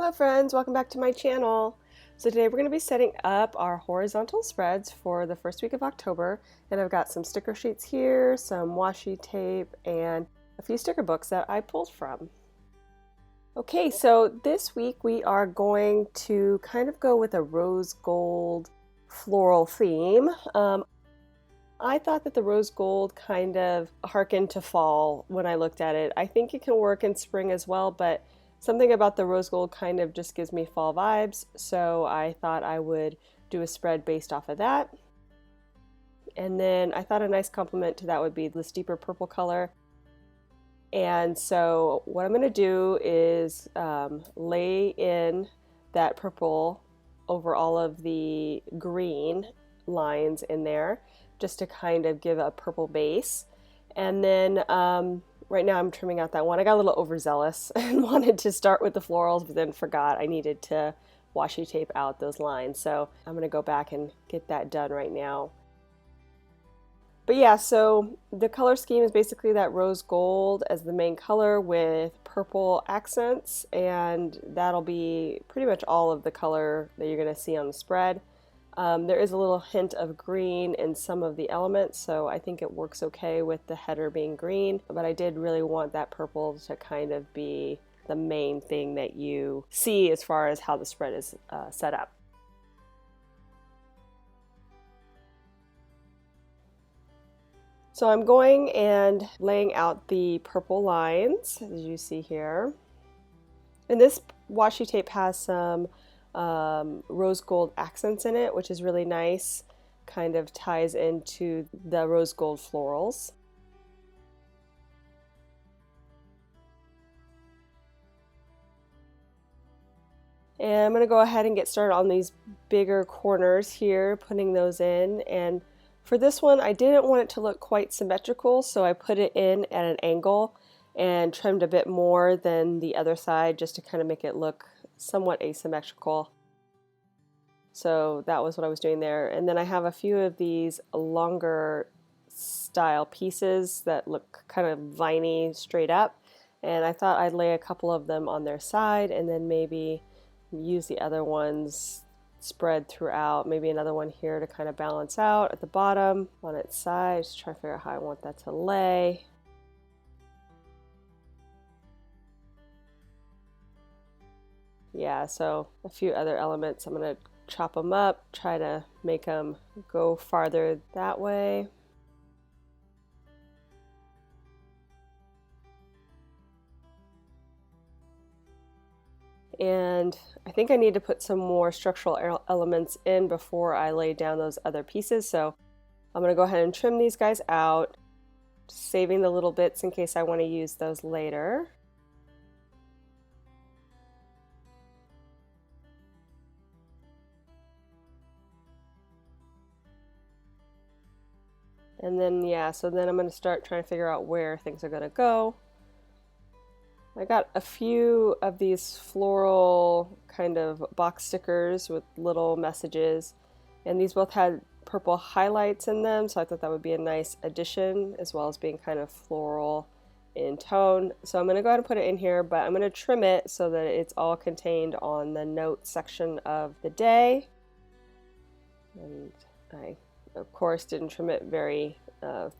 Hello friends, welcome back to my channel. So today we're going to be setting up our horizontal spreads for the first week of October, and I've got some sticker sheets here, some washi tape, and a few sticker books that I pulled from. Okay, so this week we are going to kind of go with a rose gold floral theme. I thought that the rose gold kind of harkened to fall when I looked at it. I think it can work in spring as well, but something about the rose gold kind of just gives me fall vibes, so I thought I would do a spread based off of that. And then I thought a nice complement to that would be this deeper purple color. And so what I'm going to do is lay in that purple over all of the green lines in there, just to kind of give a purple base. And then right now I'm trimming out that one. I got a little overzealous and wanted to start with the florals, but then forgot I needed to washi tape out those lines. So I'm going to go back and get that done right now. But yeah, so the color scheme is basically that rose gold as the main color with purple accents, and that'll be pretty much all of the color that you're going to see on the spread. There is a little hint of green in some of the elements, so I think it works okay with the header being green, but I did really want that purple to kind of be the main thing that you see as far as how the spread is set up. So I'm going and laying out the purple lines, as you see here. And this washi tape has some rose gold accents in it, which is really nice. Kind of ties into the rose gold florals. And I'm going to go ahead and get started on these bigger corners here, putting those in. And for this one, I didn't want it to look quite symmetrical, so I put it in at an angle and trimmed a bit more than the other side just to kind of make it look somewhat asymmetrical. So that was what I was doing there. And then I have a few of these longer style pieces that look kind of viney straight up. And I thought I'd lay a couple of them on their side and then maybe use the other ones spread throughout. Maybe another one here to kind of balance out at the bottom on its side. Just try to figure out how I want that to lay. Yeah, so a few other elements. I'm going to chop them up, try to make them go farther that way. And I think I need to put some more structural elements in before I lay down those other pieces. So I'm going to go ahead and trim these guys out, saving the little bits in case I want to use those later. And then, yeah, so then I'm going to start trying to figure out where things are going to go. I got a few of these floral kind of box stickers with little messages, and these both had purple highlights in them, so I thought that would be a nice addition, as well as being kind of floral in tone. So I'm going to go ahead and put it in here, but I'm going to trim it so that it's all contained on the note section of the day. And I, of course, didn't trim it very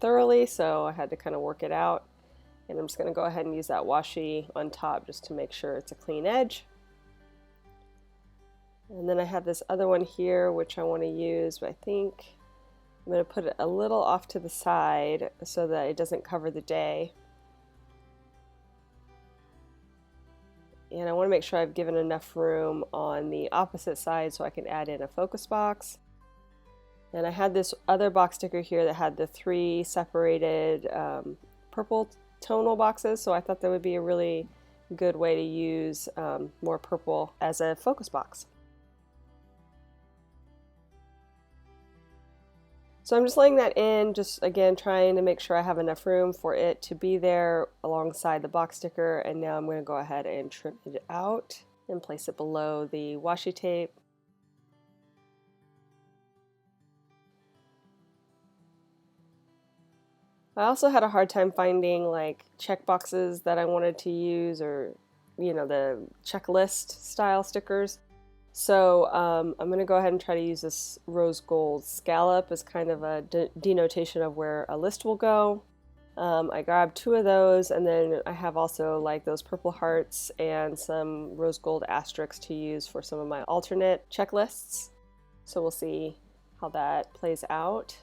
thoroughly, so I had to kind of work it out. And I'm just going to go ahead and use that washi on top just to make sure it's a clean edge. And then I have this other one here which I want to use, but I think I'm going to put it a little off to the side so that it doesn't cover the day. And I want to make sure I've given enough room on the opposite side so I can add in a focus box. And I had this other box sticker here that had the 3 separated purple tonal boxes, so I thought that would be a really good way to use more purple as a focus box. So I'm just laying that in, just again trying to make sure I have enough room for it to be there alongside the box sticker, and now I'm going to go ahead and trim it out and place it below the washi tape. I also had a hard time finding like check boxes that I wanted to use, or the checklist style stickers. So I'm going to go ahead and try to use this rose gold scallop as kind of a denotation of where a list will go. I grabbed 2 of those, and then I have also like those purple hearts and some rose gold asterisks to use for some of my alternate checklists. So we'll see how that plays out.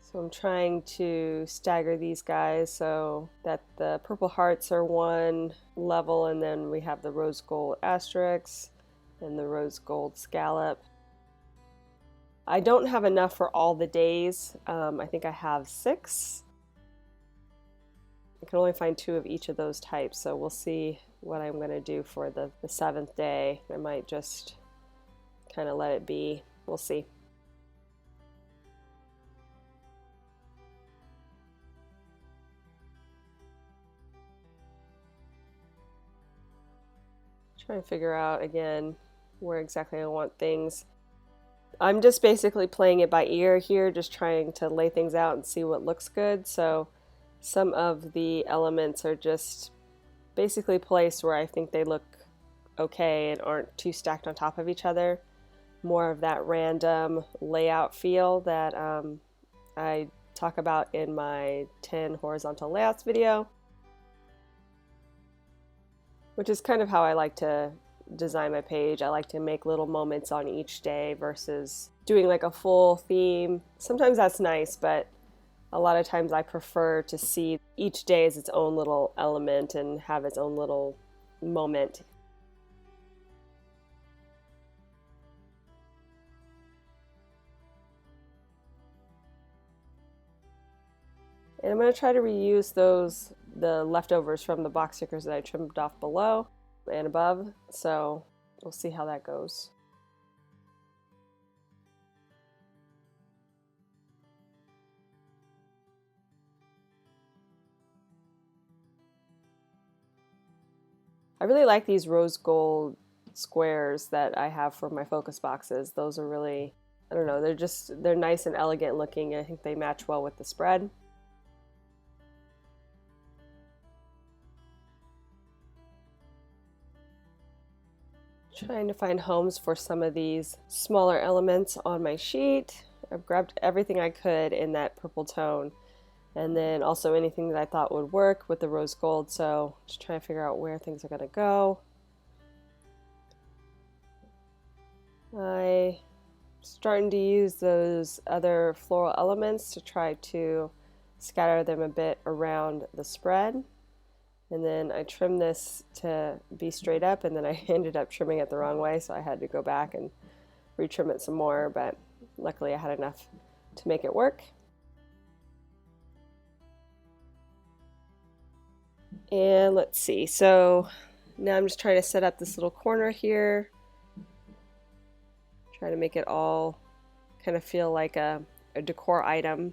So I'm trying to stagger these guys so that the purple hearts are one level, and then we have the rose gold asterisks and the rose gold scallop. I don't have enough for all the days. I think I have 6. I can only find 2 of each of those types, so we'll see what I'm going to do for the 7th day. I might just kind of let it be. We'll see. Trying to figure out again where exactly I want things. I'm just basically playing it by ear here, just trying to lay things out and see what looks good. So some of the elements are just basically placed where I think they look okay and aren't too stacked on top of each other. More of that random layout feel that I talk about in my 10 horizontal layouts video, which is kind of how I like to design my page. I like to make little moments on each day versus doing like a full theme. Sometimes that's nice, but a lot of times I prefer to see each day as its own little element and have its own little moment. And I'm going to try to reuse the leftovers from the box stickers that I trimmed off below and above, so we'll see how that goes. I really like these rose gold squares that I have for my focus boxes. Those are really, I don't know, they're nice and elegant looking. I think they match well with the spread. Trying to find homes for some of these smaller elements on my sheet. I've grabbed everything I could in that purple tone, and then also anything that I thought would work with the rose gold. So just trying to figure out where things are going to go. I'm starting to use those other floral elements to try to scatter them a bit around the spread. And then I trimmed this to be straight up, and then I ended up trimming it the wrong way, so I had to go back and retrim it some more, but luckily I had enough to make it work. And let's see, so now I'm just trying to set up this little corner here, trying to make it all kind of feel like a decor item.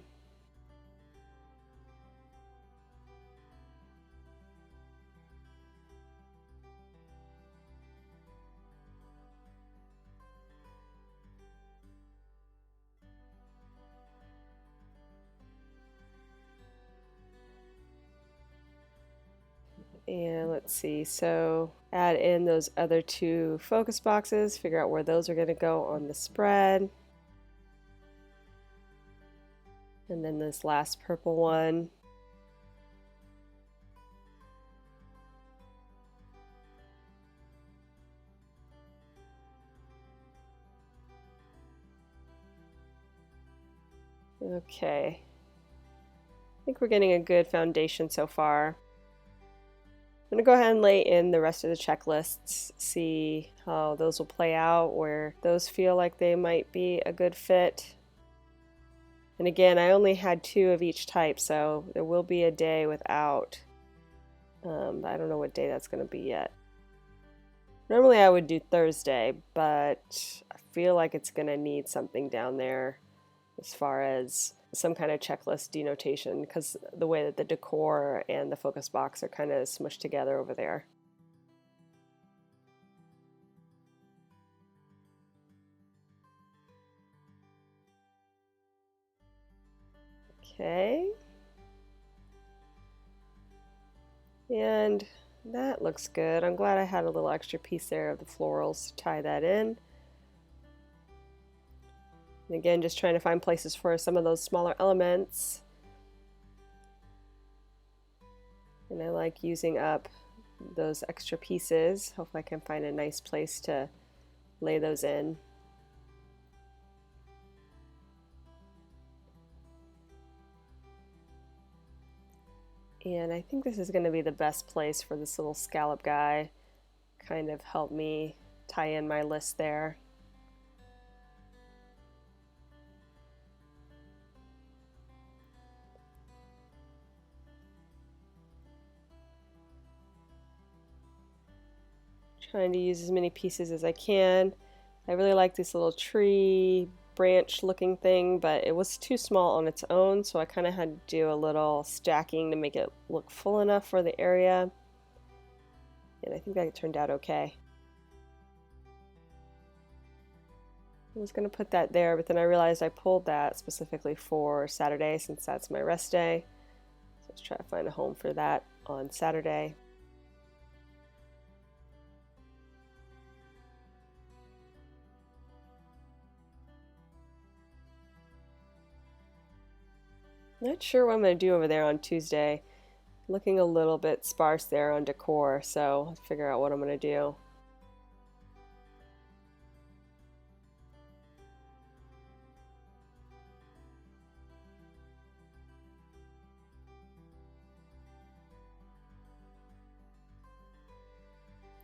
And let's see, so add in those other 2 focus boxes, figure out where those are going to go on the spread. And then this last purple one. Okay, I think we're getting a good foundation so far. I'm going to go ahead and lay in the rest of the checklists, see how those will play out, where those feel like they might be a good fit. And again, I only had 2 of each type, so there will be a day without. I don't know what day that's going to be yet. Normally I would do Thursday, but I feel like it's going to need something down there as far as some kind of checklist denotation, because the way that the decor and the focus box are kind of smushed together over there. Okay. And that looks good. I'm glad I had a little extra piece there of the florals to tie that in. And again, just trying to find places for some of those smaller elements. And I like using up those extra pieces. Hopefully I can find a nice place to lay those in. And I think this is going to be the best place for this little scallop guy. Kind of help me tie in my list there. Trying to use as many pieces as I can. I really like this little tree branch looking thing, but it was too small on its own, so I kind of had to do a little stacking to make it look full enough for the area. And I think that turned out okay. I was going to put that there, but then I realized I pulled that specifically for Saturday since that's my rest day. So let's try to find a home for that on Saturday. Not sure what I'm going to do over there on Tuesday. Looking a little bit sparse there on decor, so I'll figure out what I'm going to do.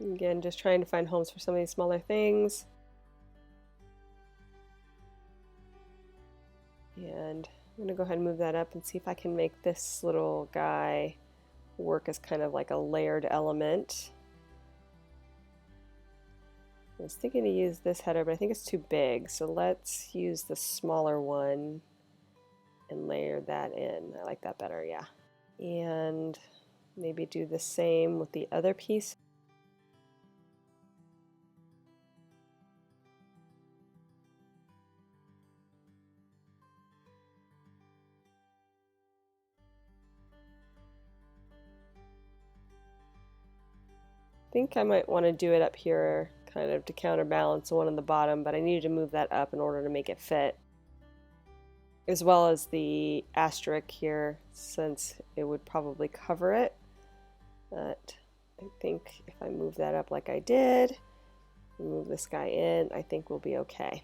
Again, just trying to find homes for some of these smaller things. And I'm going to go ahead and move that up and see if I can make this little guy work as kind of like a layered element. I was thinking to use this header, but I think it's too big, so let's use the smaller one and layer that in. I like that better, yeah. And maybe do the same with the other piece. I think I might want to do it up here kind of to counterbalance the one on the bottom, but I needed to move that up in order to make it fit. As well as the asterisk here, since it would probably cover it. But I think if I move that up like I did, move this guy in, I think we'll be okay.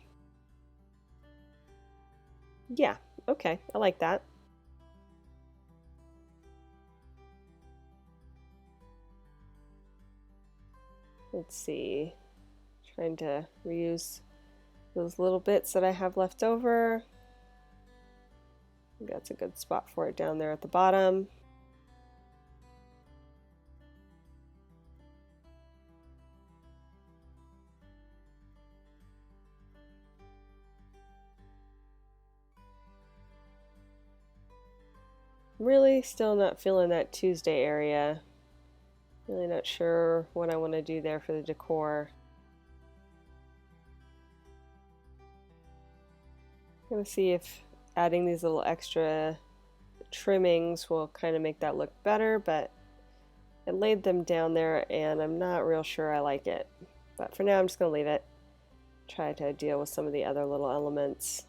Yeah, okay, I like that. Let's see, trying to reuse those little bits that I have left over. That's a good spot for it down there at the bottom. I'm really still not feeling that Tuesday area. Really not sure what I want to do there for the decor. I'm going to see if adding these little extra trimmings will kind of make that look better, but I laid them down there and I'm not real sure I like it. But for now I'm just going to leave it. Try to deal with some of the other little elements.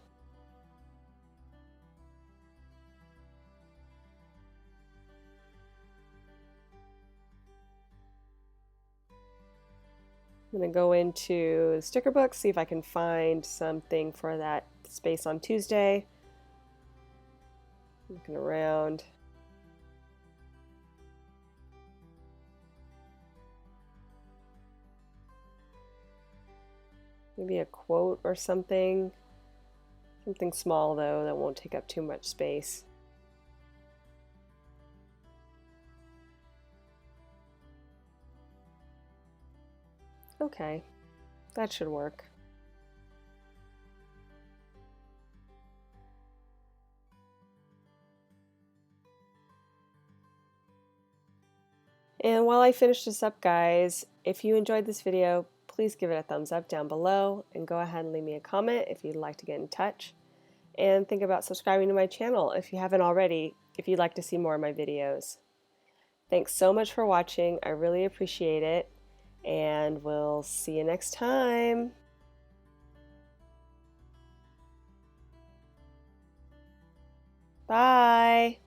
I'm going to go into the sticker book, see if I can find something for that space on Tuesday. Looking around. Maybe a quote or something. Something small though that won't take up too much space. Okay, that should work. And while I finish this up, guys, if you enjoyed this video, please give it a thumbs up down below and go ahead and leave me a comment if you'd like to get in touch. and think about subscribing to my channel if you haven't already, if you'd like to see more of my videos. Thanks so much for watching. I really appreciate it, and we'll see you next time. Bye.